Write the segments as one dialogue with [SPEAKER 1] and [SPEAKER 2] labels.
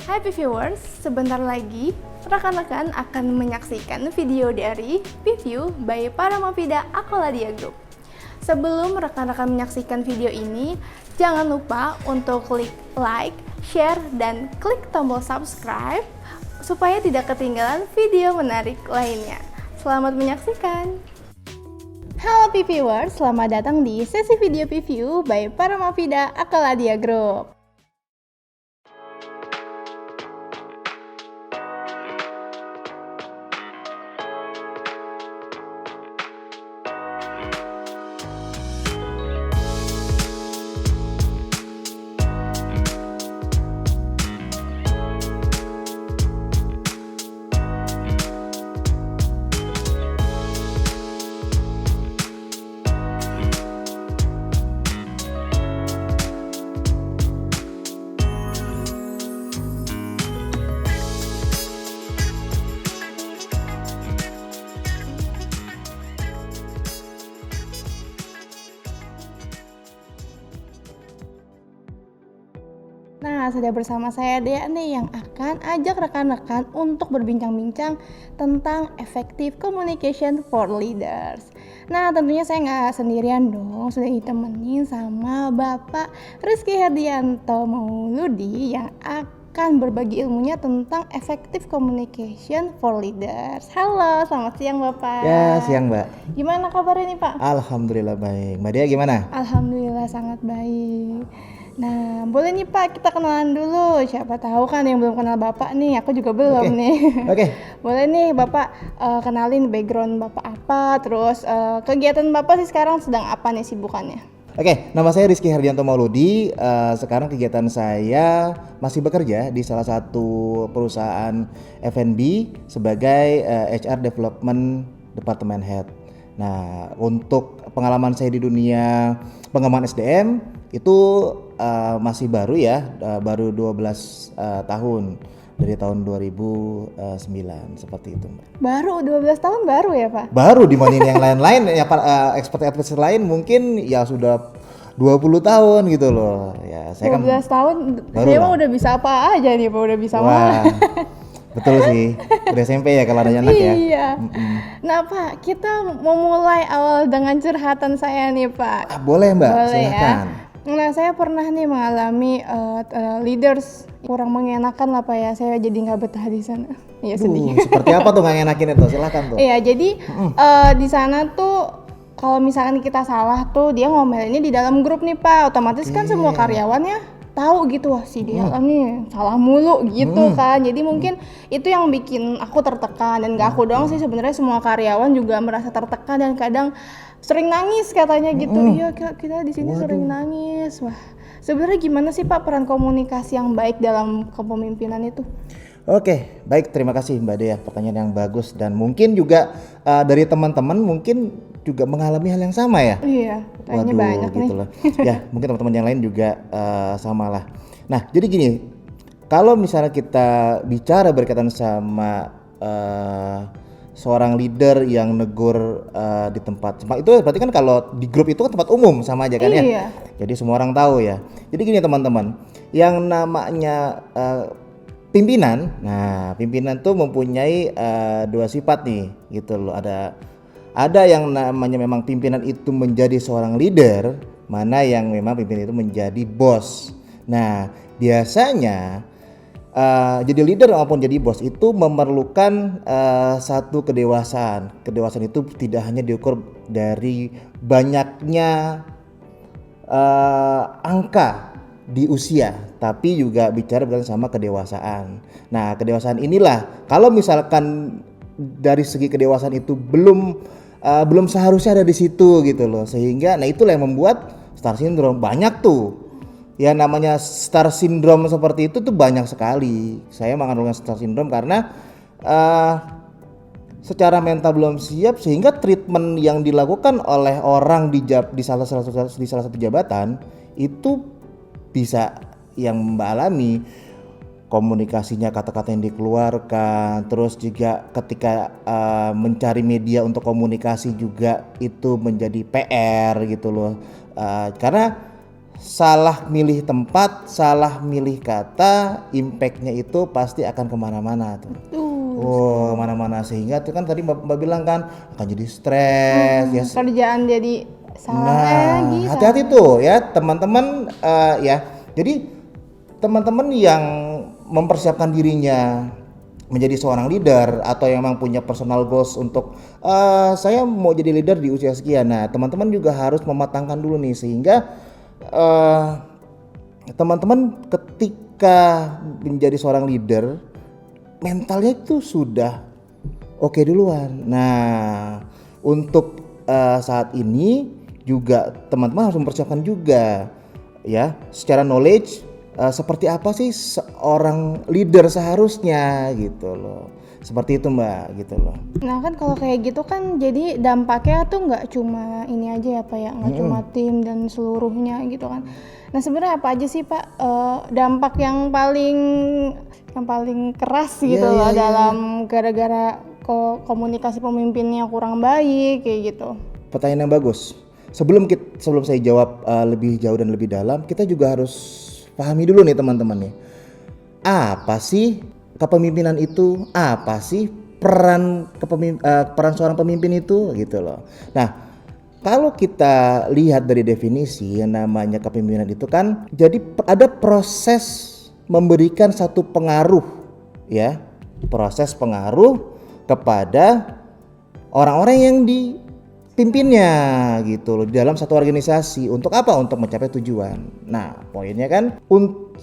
[SPEAKER 1] Hai viewers, sebentar lagi rekan-rekan akan menyaksikan video dari Preview by Paramavida Akoladia Group. Sebelum rekan-rekan menyaksikan video ini, jangan lupa untuk klik like, share, dan klik tombol subscribe supaya tidak ketinggalan video menarik lainnya. Selamat menyaksikan! Halo viewers, selamat datang di sesi video Preview by Paramavida Akoladia Group. Nah, sudah bersama saya Dea nih yang akan ajak rekan-rekan untuk berbincang-bincang tentang effective communication for leaders. Nah, tentunya saya nggak sendirian dong, sudah ditemenin sama Bapak Rizky Herdianto Mauludi yang akan berbagi ilmunya tentang effective communication for leaders. Halo, selamat siang Bapak.
[SPEAKER 2] Ya, siang Mbak.
[SPEAKER 1] Gimana kabarnya nih Pak?
[SPEAKER 2] Alhamdulillah baik. Mbak Dea gimana?
[SPEAKER 1] Alhamdulillah sangat baik. Nah, boleh nih Pak, kita kenalan dulu. Siapa tahu kan yang belum kenal Bapak nih, aku juga belum nih.
[SPEAKER 2] Oke.
[SPEAKER 1] Boleh nih Bapak kenalin background Bapak apa, terus kegiatan Bapak sih sekarang sedang apa nih sibukannya?
[SPEAKER 2] Oke, nama saya Rizky Herdianto Mauludi. Sekarang kegiatan saya masih bekerja di salah satu perusahaan F&B sebagai HR Development Department Head. Nah, untuk pengalaman saya di dunia pengembangan SDM itu masih baru ya, baru 12 tahun dari tahun 2009 seperti itu Mbak.
[SPEAKER 1] Baru 12 tahun baru ya Pak?
[SPEAKER 2] Baru dibanding yang lain-lain ya expert lain mungkin ya sudah 20 tahun gitu loh. Ya, saya
[SPEAKER 1] 12 tahun, saya mah udah bisa apa aja nih Pak, udah bisa
[SPEAKER 2] wah. Betul sih, udah SMP ya kalau ada anak ya.
[SPEAKER 1] Iya. Nah Pak, kita mau mulai awal dengan curhatan saya nih Pak.
[SPEAKER 2] Boleh Mbak,
[SPEAKER 1] Boleh
[SPEAKER 2] silakan.
[SPEAKER 1] Ya. Nah saya pernah nih mengalami leaders kurang mengenakan lah Pak ya, saya jadi nggak betah di sana. Iya sedih.
[SPEAKER 2] Seperti apa tuh nggak enakin itu? Silakan tuh.
[SPEAKER 1] Iya jadi di sana tuh kalau misalkan kita salah tuh dia ngomelinnya di dalam grup nih Pak, otomatis kan semua karyawannya tahu gitu, wah si dia nih salah mulu gitu kan. Jadi mungkin itu yang bikin aku tertekan, dan gak aku doang sih sebenarnya, semua karyawan juga merasa tertekan dan kadang sering nangis katanya gitu. Iya kita di sini sering nangis. Wah, sebenarnya gimana sih Pak peran komunikasi yang baik dalam kepemimpinan itu?
[SPEAKER 2] Oke, baik, terima kasih Mbak Dea, pertanyaan yang bagus, dan mungkin juga dari teman-teman mungkin juga mengalami hal yang sama ya.
[SPEAKER 1] Iya, tanya banyak
[SPEAKER 2] gitu
[SPEAKER 1] nih.
[SPEAKER 2] Loh. Ya, mungkin teman-teman yang lain juga sama lah. Nah, jadi gini, kalau misalnya kita bicara berkaitan sama seorang leader yang negur di tempat itu berarti kan kalau di grup itu kan tempat umum sama aja kan ya.
[SPEAKER 1] Iya.
[SPEAKER 2] Jadi semua orang tahu ya. Jadi gini teman-teman, yang namanya pimpinan, nah pimpinan tuh mempunyai dua sifat nih gitu loh. Ada yang namanya memang pimpinan itu menjadi seorang leader, mana yang memang pimpinan itu menjadi bos. Nah biasanya jadi leader maupun jadi bos itu memerlukan satu kedewasaan. Kedewasaan itu tidak hanya diukur dari banyaknya angka di usia, tapi juga bicara berkaitan sama kedewasaan. Nah kedewasaan inilah kalau misalkan dari segi kedewasaan itu belum seharusnya ada di situ gitu loh, sehingga nah itulah yang membuat star syndrome banyak tuh. Ya namanya star syndrome seperti itu tuh banyak sekali. Saya mengandalkan star syndrome karena secara mental belum siap, sehingga treatment yang dilakukan oleh orang di salah satu jabatan itu bisa yang Mbak alami, komunikasinya, kata-kata yang dikeluarkan, terus juga ketika mencari media untuk komunikasi juga itu menjadi PR gitu loh. Karena salah milih tempat, salah milih kata, impact-nya itu pasti akan kemana-mana tuh. Oh, mana-mana, sehingga tuh kan tadi Mbak bilang kan akan jadi stres ya.
[SPEAKER 1] Kerjaan jadi salah lagi.
[SPEAKER 2] Hati-hati tuh ya teman-teman, ya. Jadi teman-teman yang mempersiapkan dirinya menjadi seorang leader atau yang memang punya personal goals untuk saya mau jadi leader di usia sekian. Nah, teman-teman juga harus mematangkan dulu nih, sehingga teman-teman ketika menjadi seorang leader mentalnya itu sudah oke duluan. Nah, untuk saat ini juga teman-teman harus mempersiapkan juga ya secara knowledge seperti apa sih seorang leader seharusnya gitu loh. Seperti itu Mbak gitu loh.
[SPEAKER 1] Nah kan kalau kayak gitu kan jadi dampaknya tuh nggak cuma ini aja ya Pak ya, nggak cuma tim dan seluruhnya gitu kan. Nah sebenarnya apa aja sih Pak dampak yang paling keras gitu loh dalam gara-gara komunikasi pemimpinnya kurang baik kayak gitu?
[SPEAKER 2] Pertanyaan yang bagus. Sebelum saya jawab lebih jauh dan lebih dalam, kita juga harus pahami dulu nih teman-teman nih. Apa sih kepemimpinan itu? Apa sih peran seorang pemimpin itu gitu loh. Nah, kalau kita lihat dari definisi yang namanya kepemimpinan itu kan jadi ada proses memberikan satu pengaruh ya. Proses pengaruh kepada orang-orang yang dipimpinnya gitu loh dalam satu organisasi. Untuk apa? Untuk mencapai tujuan. Nah, poinnya kan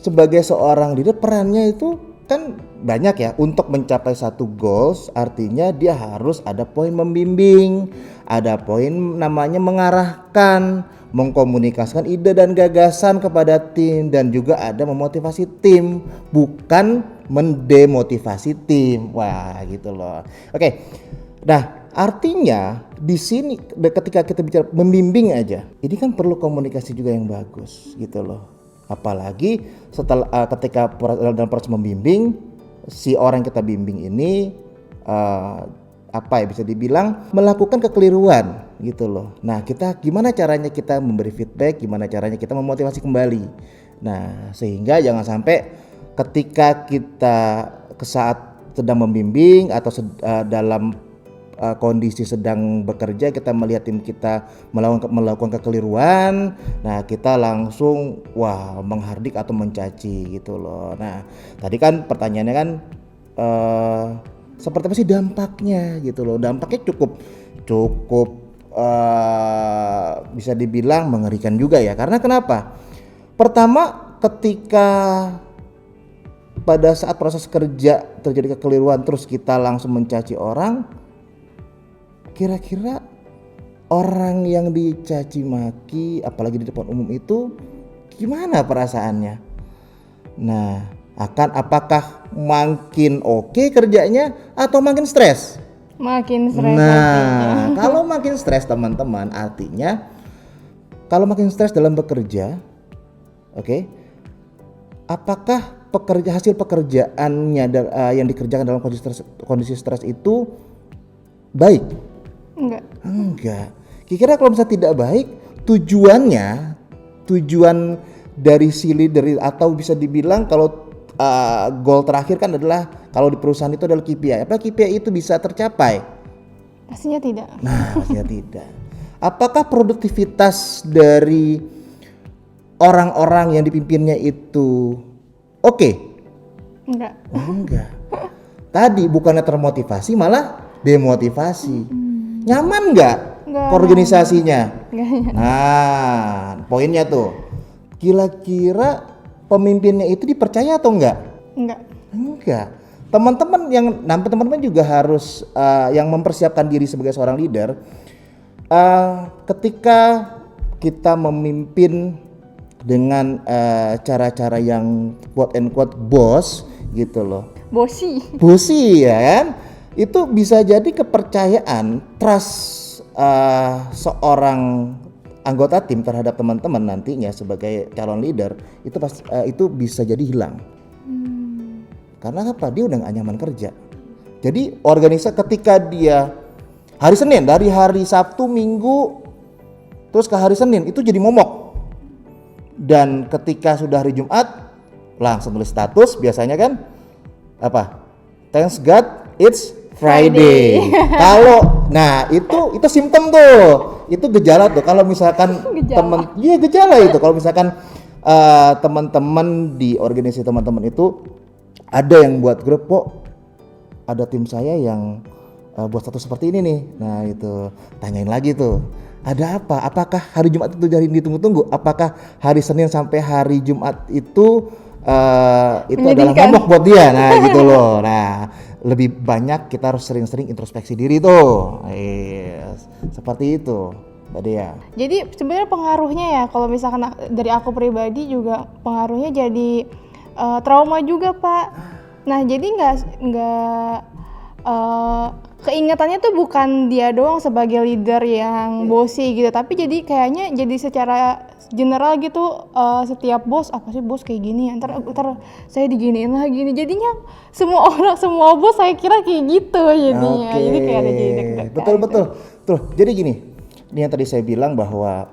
[SPEAKER 2] sebagai seorang leader perannya itu kan banyak ya. Untuk mencapai satu goals artinya dia harus ada poin membimbing, ada poin namanya mengarahkan, mengkomunikasikan ide dan gagasan kepada tim, dan juga ada memotivasi tim, bukan mendemotivasi tim. Wah, gitu loh. Oke. Nah, artinya di sini ketika kita bicara membimbing aja, ini kan perlu komunikasi juga yang bagus gitu loh. Apalagi setelah ketika dalam proses membimbing, si orang yang kita bimbing ini bisa dibilang melakukan kekeliruan gitu loh. Nah, gimana caranya kita memberi feedback, gimana caranya kita memotivasi kembali. Nah, sehingga jangan sampai ketika kita saat sedang membimbing atau dalam kondisi sedang bekerja kita melihat tim kita melakukan kekeliruan, nah kita langsung menghardik atau mencaci gitu loh. Nah, tadi kan pertanyaannya kan seperti apa sih dampaknya gitu loh. Dampaknya cukup bisa dibilang mengerikan juga ya. Karena kenapa? Pertama, ketika pada saat proses kerja terjadi kekeliruan terus kita langsung mencaci orang, kira-kira orang yang dicaci maki apalagi di depan umum itu gimana perasaannya? Nah, apakah makin oke kerjanya atau makin stres?
[SPEAKER 1] Makin stres.
[SPEAKER 2] Nah, kalau makin stres teman-teman, artinya kalau makin stres dalam bekerja, apakah hasil pekerjaannya yang dikerjakan dalam kondisi stres itu baik? Enggak. Kira-kira kalau misalnya tidak baik, tujuan dari si leader atau bisa dibilang kalau goal terakhir kan adalah kalau di perusahaan itu adalah KPI. Apa KPI itu bisa tercapai?
[SPEAKER 1] Pastinya tidak.
[SPEAKER 2] Nah, pastinya tidak. Apakah produktivitas dari orang-orang yang dipimpinnya itu oke? Enggak. Tadi bukannya termotivasi malah demotivasi. Nyaman nggak organisasinya? Nah, poinnya tuh, kira-kira pemimpinnya itu dipercaya atau enggak? Enggak. Teman-teman juga harus yang mempersiapkan diri sebagai seorang leader. Ketika kita memimpin dengan cara-cara yang quote and quote bos gitu loh. Bosi ya kan? Itu bisa jadi kepercayaan, trust seorang anggota tim terhadap teman-teman nantinya sebagai calon leader itu bisa jadi hilang. Karena apa? Dia udah gak nyaman kerja. Jadi organisasi ketika dia hari Senin, dari hari Sabtu, Minggu, terus ke hari Senin itu jadi momok. dan ketika sudah hari Jumat langsung tulis status biasanya kan apa? Thanks God it's Friday. Kalau nah itu simptom tuh. Itu gejala tuh kalau misalkan gejala itu kalau misalkan teman-teman di organisasi teman-teman itu ada yang buat grup kok ada tim saya yang buat status seperti ini nih. Nah itu tanyain lagi tuh ada apa? Apakah hari Jumat itu jadi ditunggu-tunggu? Apakah hari Senin sampai hari Jumat itu adalah momok buat dia? Nah gitu loh. Nah lebih banyak kita harus sering-sering introspeksi diri tuh. Seperti itu Mbak Dea.
[SPEAKER 1] Jadi sebenarnya pengaruhnya ya kalau misalkan dari aku pribadi juga pengaruhnya jadi trauma juga Pak. Nah jadi nggak keingetannya tuh bukan dia doang sebagai leader yang bossy gitu, tapi jadi kayaknya jadi secara general gitu setiap bos apa sih bos kayak gini, ntar saya diginiin lagi nih, jadinya semua bos saya kira kayak gitu jadinya. Jadi kayak ada jadi deg-degan.
[SPEAKER 2] Betul. Tuh jadi gini, ini yang tadi saya bilang bahwa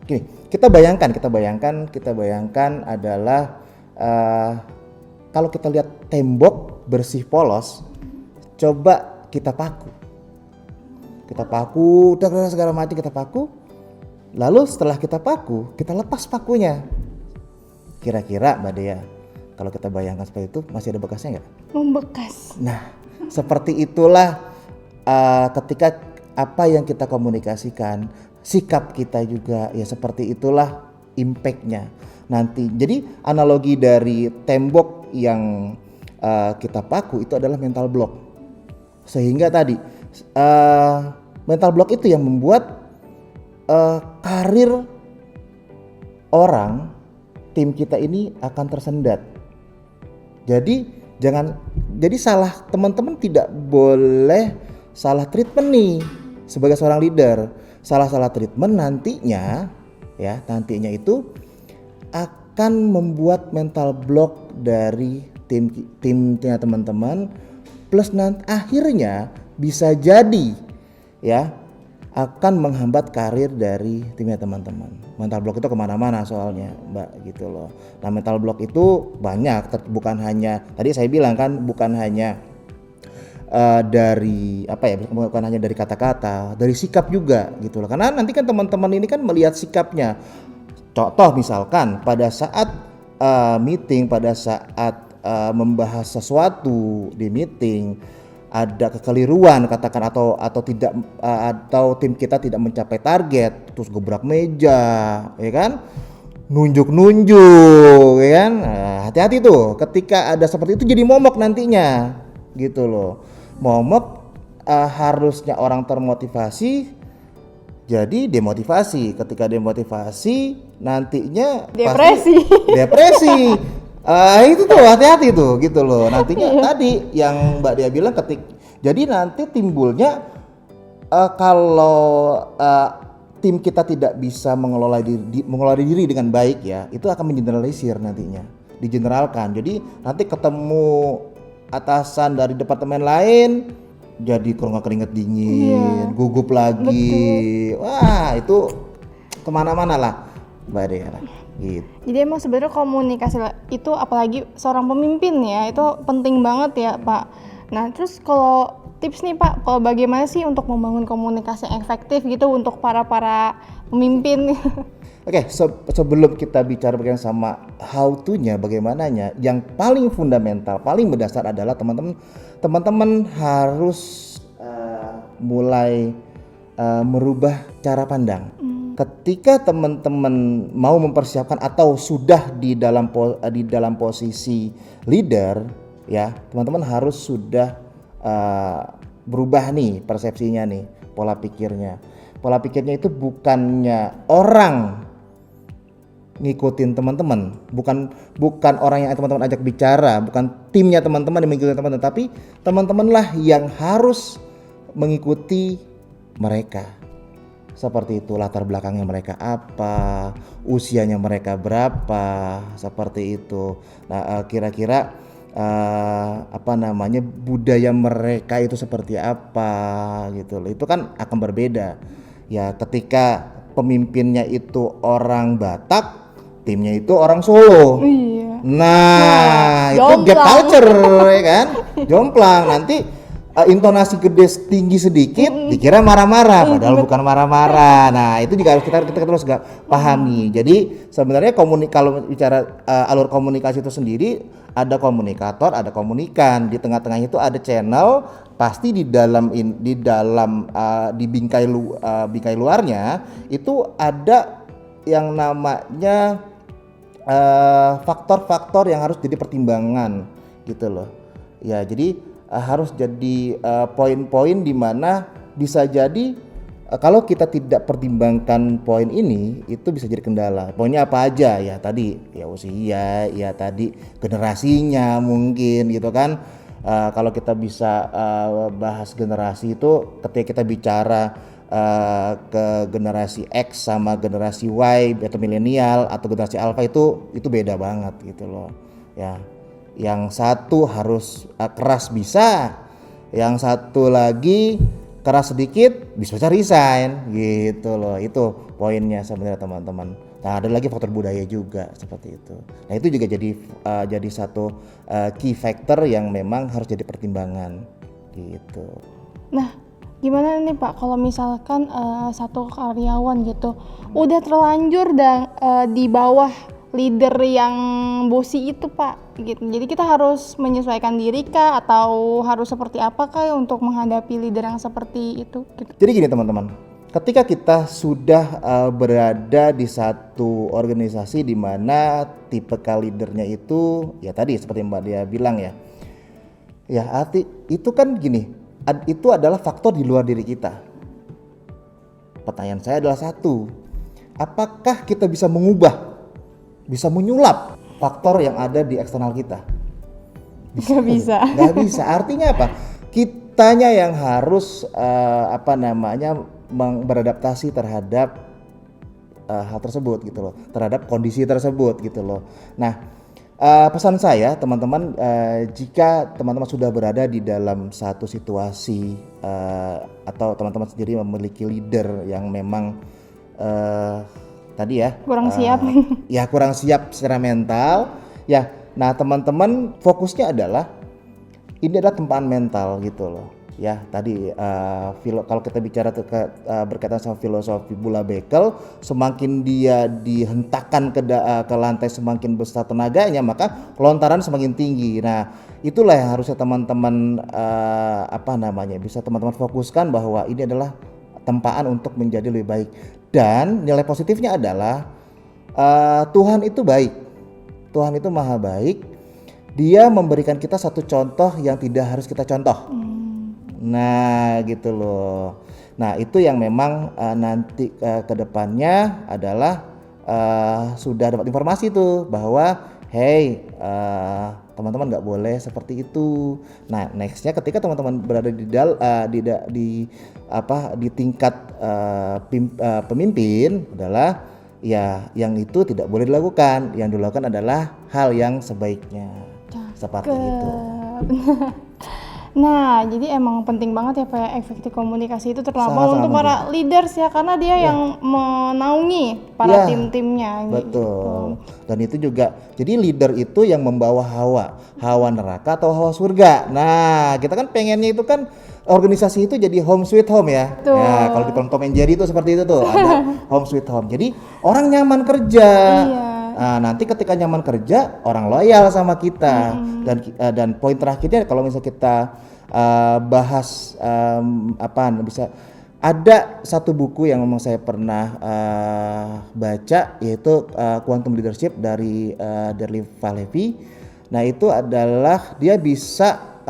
[SPEAKER 2] gini kita bayangkan adalah kalau kita lihat tembok bersih polos, coba kita paku, segala macam kita paku. Lalu setelah kita paku, kita lepas pakunya. Kira-kira Mbak Dea, kalau kita bayangkan seperti itu, masih ada bekasnya nggak?
[SPEAKER 1] Membekas.
[SPEAKER 2] Nah, seperti itulah ketika apa yang kita komunikasikan, sikap kita juga ya seperti itulah impact-nya nanti. Jadi analogi dari tembok yang kita paku itu adalah mental block. Sehingga tadi mental block itu yang membuat karir orang tim kita ini akan tersendat. Jadi salah teman-teman tidak boleh salah treatment nih sebagai seorang leader. Salah treatment nantinya itu akan membuat mental block dari timnya teman-teman. Plus nanti akhirnya bisa jadi akan menghambat karir dari timnya teman-teman. Mental block itu kemana-mana soalnya Mbak gitu loh. Nah mental block itu banyak, bukan hanya tadi saya bilang kan bukan hanya bukan hanya dari kata-kata, dari sikap juga gitu loh. Karena nanti kan teman-teman ini kan melihat sikapnya. Contoh misalkan pada saat meeting, pada saat membahas sesuatu di meeting ada kekeliruan katakan atau tidak atau tim kita tidak mencapai target, terus gebrak meja ya kan, nunjuk ya kan, hati-hati tuh ketika ada seperti itu, jadi momok nantinya gitu loh. Momok harusnya orang termotivasi jadi demotivasi. Ketika demotivasi nantinya depresi. Itu tuh hati-hati tuh gitu loh. Nantinya tadi yang Mbak Dia bilang jadi nanti timbulnya kalau tim kita tidak bisa mengelola diri dengan baik ya, itu akan mengeneralisir nantinya, digeneralkan. Jadi nanti ketemu atasan dari departemen lain jadi keringat dingin, gugup lagi. Betul. Wah itu kemana-mana lah Mbak Dia. Gitu.
[SPEAKER 1] Jadi emang sebenarnya komunikasi itu apalagi seorang pemimpin ya itu penting banget ya Pak. Nah terus kalau tips nih Pak, kalau bagaimana sih untuk membangun komunikasi yang efektif gitu untuk para pemimpin?
[SPEAKER 2] Oke, sebelum kita bicara bagaimana sama how to-nya, bagaimananya, yang paling fundamental, paling mendasar adalah teman-teman harus mulai merubah cara pandang. Ketika teman-teman mau mempersiapkan atau sudah di dalam posisi leader, ya teman-teman harus sudah berubah nih persepsinya nih, pola pikirnya. Pola pikirnya itu bukannya orang ngikutin teman-teman, bukan orang yang teman-teman ajak bicara, bukan timnya teman-teman yang mengikuti teman-teman, tapi teman-teman lah yang harus mengikuti mereka. Seperti itu, latar belakangnya mereka apa, usianya mereka berapa, seperti itu. Nah, kira-kira budaya mereka itu seperti apa gitu loh. Itu kan akan berbeda. Ya, ketika pemimpinnya itu orang Batak, timnya itu orang Solo.
[SPEAKER 1] Iya.
[SPEAKER 2] Nah, itu gap
[SPEAKER 1] jomplang.
[SPEAKER 2] culture ya kan? Jomplang. Nanti intonasi gede tinggi sedikit dikira marah-marah padahal bukan marah-marah. Nah, itu juga harus kita terus pahami. Jadi sebenarnya kalau bicara alur komunikasi itu sendiri ada komunikator, ada komunikan. Di tengah-tengahnya itu ada channel, pasti di bingkai luarnya itu ada yang namanya faktor-faktor yang harus jadi pertimbangan gitu loh. Ya, jadi harus jadi poin-poin di mana bisa jadi kalau kita tidak pertimbangkan poin ini itu bisa jadi kendala. Poinnya apa aja ya, tadi ya usia, ya tadi generasinya mungkin gitu kan. Kalau kita bisa bahas generasi itu ketika kita bicara ke generasi X sama generasi Y atau milenial atau generasi Alpha itu beda banget gitu loh ya. Yang satu harus keras bisa, yang satu lagi keras sedikit bisa resign gitu loh. Itu poinnya sebenarnya teman-teman. Nah, ada lagi faktor budaya juga seperti itu. Nah, itu juga jadi satu key factor yang memang harus jadi pertimbangan gitu.
[SPEAKER 1] Nah, gimana nih Pak kalau misalkan satu karyawan gitu udah terlanjur di bawah leader yang bosi itu Pak gitu. Jadi kita harus menyesuaikan diri kah atau harus seperti apa kah untuk menghadapi leader yang seperti itu gitu.
[SPEAKER 2] Jadi gini teman-teman, ketika kita sudah berada di satu organisasi di mana tipe leadernya itu ya tadi seperti Mbak Dia bilang ya. Ya, arti itu kan gini, itu adalah faktor di luar diri kita. Pertanyaan saya adalah satu, apakah kita bisa mengubah, bisa menyulap faktor yang ada di eksternal kita?
[SPEAKER 1] Gak bisa.
[SPEAKER 2] Gak bisa. Artinya apa? Kitanya yang harus beradaptasi terhadap hal tersebut gitu loh, terhadap kondisi tersebut gitu loh. Nah, pesan saya teman-teman, jika teman-teman sudah berada di dalam satu situasi atau teman-teman sendiri memiliki leader yang memang tadi ya
[SPEAKER 1] Kurang siap.
[SPEAKER 2] Ya kurang siap secara mental ya. Nah, teman-teman fokusnya adalah ini adalah tempaan mental gitu loh ya. Tadi kalau kita bicara berkaitan sama filosofi Bula Bekel, semakin dia dihentakkan ke lantai semakin besar tenaganya, maka kelontaran semakin tinggi. Nah, itulah yang harusnya teman-teman bisa teman-teman fokuskan bahwa ini adalah tempaan untuk menjadi lebih baik. Dan nilai positifnya adalah Tuhan itu baik, Tuhan itu maha baik. Dia memberikan kita satu contoh yang tidak harus kita contoh. Nah gitu loh. Nah itu yang memang nanti ke depannya adalah sudah dapat informasi tuh bahwa hey teman-teman nggak boleh seperti itu. Nah nextnya ketika teman-teman berada di tingkat pemimpin adalah ya yang itu tidak boleh dilakukan. Yang dilakukan adalah hal yang sebaiknya. Seperti itu.
[SPEAKER 1] Nah, jadi emang penting banget ya Pak, efektif komunikasi itu terutama
[SPEAKER 2] Sangat-sangat
[SPEAKER 1] untuk para leaders ya, karena dia yang menaungi para tim-timnya.
[SPEAKER 2] Betul. Gitu. Dan itu juga, jadi leader itu yang membawa hawa neraka atau hawa surga. Nah, kita kan pengennya itu kan organisasi itu jadi home sweet home ya.
[SPEAKER 1] Betul.
[SPEAKER 2] Ya, kalau di film Tom and Jerry itu seperti itu tuh, ada home sweet home. Jadi orang nyaman kerja.
[SPEAKER 1] Iya.
[SPEAKER 2] Nah, nanti ketika nyaman kerja, orang loyal sama kita. Dan poin terakhirnya kalau misalnya kita bahas bisa ada satu buku yang memang saya pernah baca, yaitu Quantum Leadership dari Dale Carnegie. Nah, itu adalah dia bisa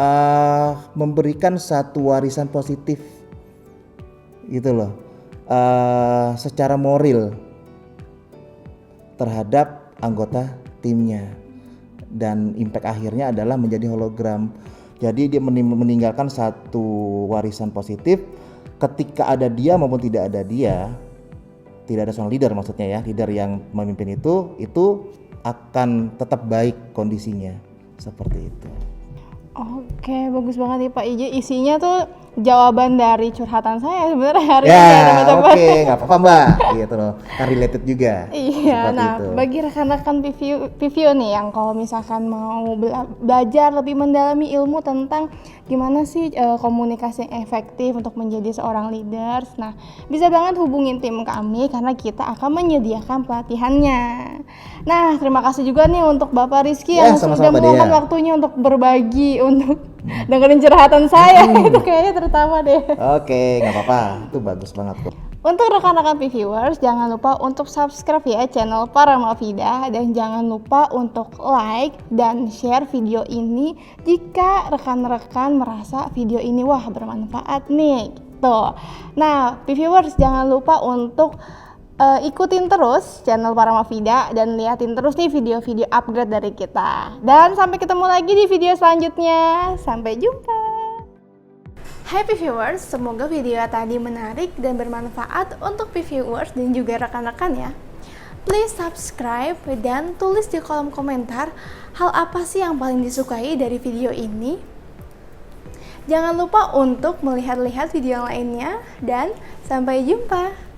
[SPEAKER 2] memberikan satu warisan positif gitu loh, secara moral terhadap anggota timnya, dan impact akhirnya adalah menjadi hologram. Jadi dia meninggalkan satu warisan positif ketika ada dia maupun tidak ada dia, tidak ada seorang leader maksudnya ya, leader yang memimpin itu akan tetap baik kondisinya seperti itu.
[SPEAKER 1] Oke, bagus banget nih Pak IJ. Isinya tuh jawaban dari curhatan saya sebenarnya hari
[SPEAKER 2] Ya,
[SPEAKER 1] ini ya teman-teman.
[SPEAKER 2] oke, nggak apa-apa Mbak, gitu loh. Kan related juga.
[SPEAKER 1] Iya,
[SPEAKER 2] Seperti
[SPEAKER 1] nah
[SPEAKER 2] itu.
[SPEAKER 1] bagi rekan-rekan PVU nih yang kalau misalkan mau belajar lebih mendalami ilmu tentang gimana sih komunikasi yang efektif untuk menjadi seorang leaders, nah bisa banget hubungin tim kami karena kita akan menyediakan pelatihannya. Nah, terima kasih juga nih untuk Bapak Rizky
[SPEAKER 2] Ya,
[SPEAKER 1] yang sudah
[SPEAKER 2] sama-sama Mbak
[SPEAKER 1] meluangkan
[SPEAKER 2] Dea.
[SPEAKER 1] waktunya untuk berbagi, untuk dengerin curhatan saya. Itu kayaknya terutama deh.
[SPEAKER 2] Oke, nggak apa-apa. Itu bagus banget kok.
[SPEAKER 1] Untuk rekan-rekan viewers, jangan lupa untuk subscribe ya channel Paramavida dan jangan lupa untuk like dan share video ini jika rekan-rekan merasa video ini wah bermanfaat nih. Tuh. Nah, viewers jangan lupa untuk ikutin terus channel Paramavida dan liatin terus nih video-video upgrade dari kita. Dan sampai ketemu lagi di video selanjutnya. Sampai jumpa. Hai viewers, semoga video tadi menarik dan bermanfaat untuk viewers dan juga rekan-rekan ya. Please subscribe dan tulis di kolom komentar hal apa sih yang paling disukai dari video ini. Jangan lupa untuk melihat-lihat video lainnya dan sampai jumpa.